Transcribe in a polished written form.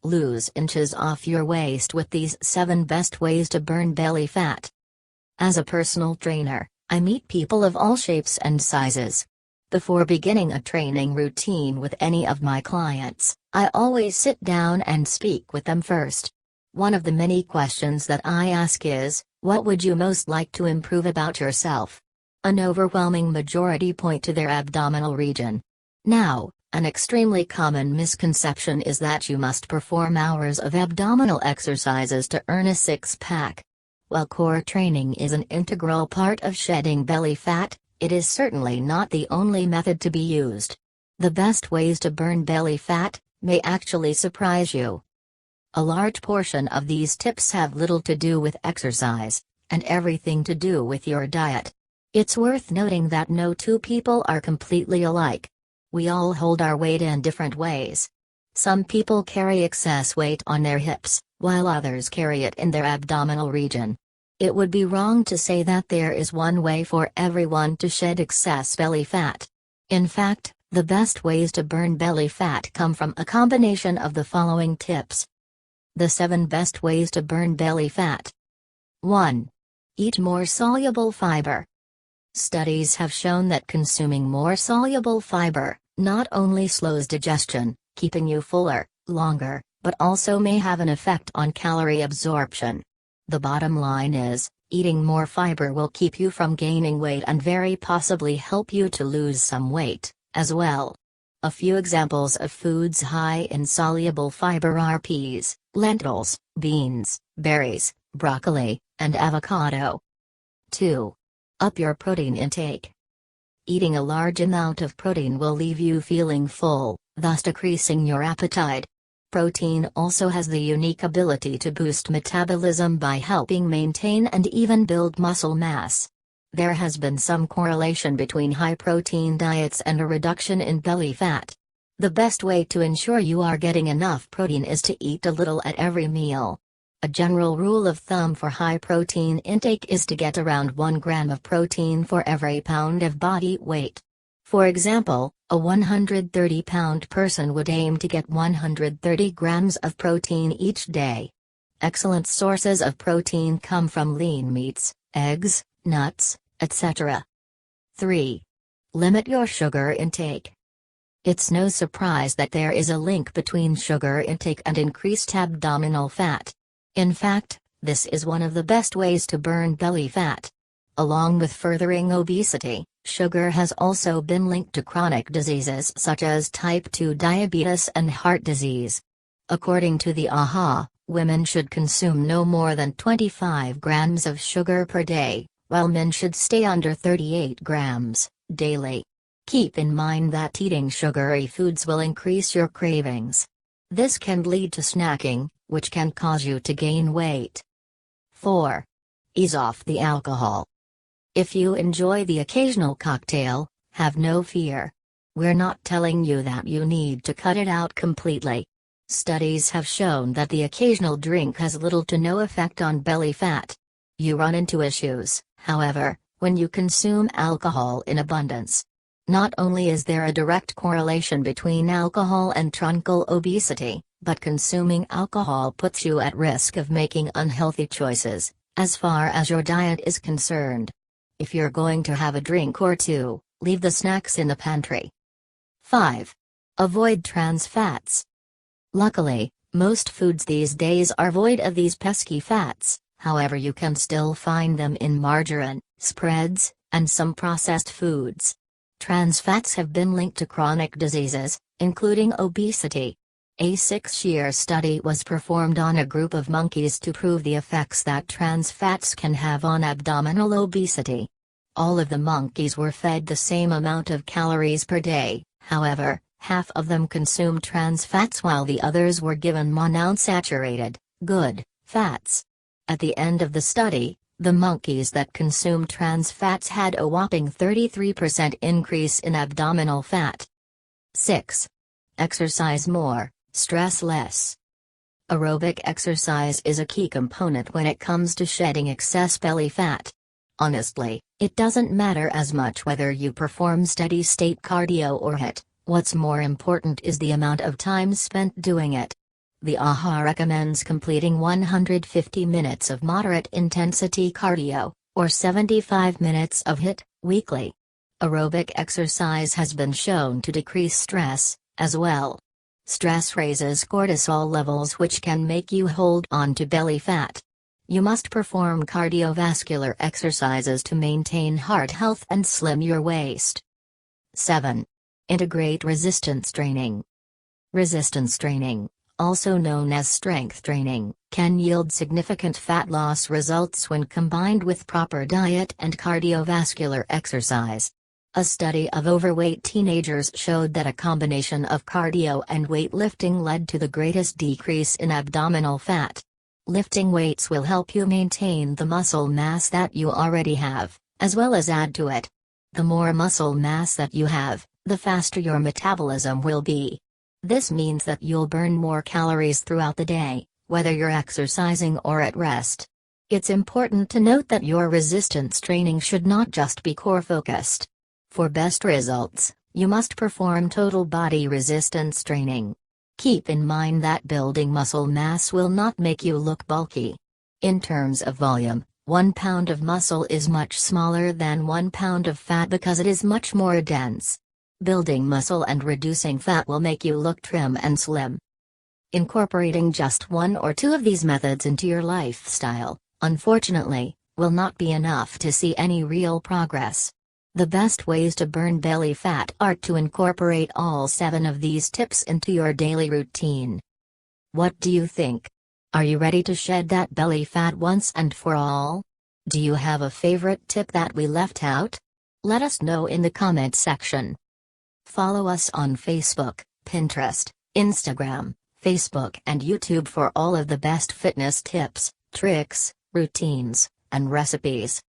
Lose inches off your waist with these 7 best ways to burn belly fat. As a personal trainer, I meet people of all shapes and sizes. Before beginning a training routine with any of my clients, I always sit down and speak with them first. One of the many questions that I ask is, what would you most like to improve about yourself? An overwhelming majority point to their abdominal region. Now, an extremely common misconception is that you must perform hours of abdominal exercises to earn a six-pack. While core training is an integral part of shedding belly fat, it is certainly not the only method to be used. The best ways to burn belly fat may actually surprise you. A large portion of these tips have little to do with exercise, and everything to do with your diet. It's worth noting that no two people are completely alike. We all hold our weight in different ways. Some people carry excess weight on their hips, while others carry it in their abdominal region. It would be wrong to say that there is one way for everyone to shed excess belly fat. In fact, the best ways to burn belly fat come from a combination of the following tips. The 7 best ways to burn belly fat. 1. Eat more soluble fiber. Studies have shown that consuming more soluble fiber not only slows digestion, keeping you fuller, longer, but also may have an effect on calorie absorption. The bottom line is, eating more fiber will keep you from gaining weight and very possibly help you to lose some weight, as well. A few examples of foods high in soluble fiber are peas, lentils, beans, berries, broccoli, and avocado. 2. Up your protein intake. Eating a large amount of protein will leave you feeling full, thus decreasing your appetite. Protein also has the unique ability to boost metabolism by helping maintain and even build muscle mass. There has been some correlation between high-protein diets and a reduction in belly fat. The best way to ensure you are getting enough protein is to eat a little at every meal. A general rule of thumb for high-protein intake is to get around 1 gram of protein for every pound of body weight. For example, a 130-pound person would aim to get 130 grams of protein each day. Excellent sources of protein come from lean meats, eggs, nuts, etc. 3. Limit your sugar intake. It's no surprise that there is a link between sugar intake and increased abdominal fat. In fact, this is one of the best ways to burn belly fat. Along with furthering obesity, sugar has also been linked to chronic diseases such as type 2 diabetes and heart disease. According to the AHA, women should consume no more than 25 grams of sugar per day, while men should stay under 38 grams daily. Keep in mind that eating sugary foods will increase your cravings. This can lead to snacking, which can cause you to gain weight. 4. Ease off the alcohol. If you enjoy the occasional cocktail, have no fear. We're not telling you that you need to cut it out completely. Studies have shown that the occasional drink has little to no effect on belly fat. You run into issues, however, when you consume alcohol in abundance. Not only is there a direct correlation between alcohol and truncal obesity, but consuming alcohol puts you at risk of making unhealthy choices, as far as your diet is concerned. If you're going to have a drink or two, leave the snacks in the pantry. 5. Avoid trans fats. Luckily, most foods these days are void of these pesky fats, however you can still find them in margarine, spreads, and some processed foods. Trans fats have been linked to chronic diseases, including obesity. A 6-year study was performed on a group of monkeys to prove the effects that trans fats can have on abdominal obesity. All of the monkeys were fed the same amount of calories per day, however, half of them consumed trans fats while the others were given monounsaturated, good, fats. At the end of the study, the monkeys that consumed trans fats had a whopping 33% increase in abdominal fat. 6. Exercise more, stress less. Aerobic exercise is a key component when it comes to shedding excess belly fat. Honestly, it doesn't matter as much whether you perform steady-state cardio or HIIT, what's more important is the amount of time spent doing it. The AHA recommends completing 150 minutes of moderate intensity cardio, or 75 minutes of HIIT, weekly. Aerobic exercise has been shown to decrease stress, as well. Stress raises cortisol levels, which can make you hold on to belly fat. You must perform cardiovascular exercises to maintain heart health and slim your waist. 7. Integrate resistance training. Resistance training, also known as strength training, can yield significant fat loss results when combined with proper diet and cardiovascular exercise. A study of overweight teenagers showed that a combination of cardio and weightlifting led to the greatest decrease in abdominal fat. Lifting weights will help you maintain the muscle mass that you already have, as well as add to it. The more muscle mass that you have, the faster your metabolism will be. This means that you'll burn more calories throughout the day, whether you're exercising or at rest. It's important to note that your resistance training should not just be core focused. For best results, you must perform total body resistance training. Keep in mind that building muscle mass will not make you look bulky. In terms of volume, 1 pound of muscle is much smaller than 1 pound of fat because it is much more dense. Building muscle and reducing fat will make you look trim and slim. Incorporating just one or two of these methods into your lifestyle, unfortunately, will not be enough to see any real progress. The best ways to burn belly fat are to incorporate all 7 of these tips into your daily routine. What do you think? Are you ready to shed that belly fat once and for all? Do you have a favorite tip that we left out? Let us know in the comment section. Follow us on Facebook, Pinterest, Instagram, Facebook and YouTube for all of the best fitness tips, tricks, routines, and recipes.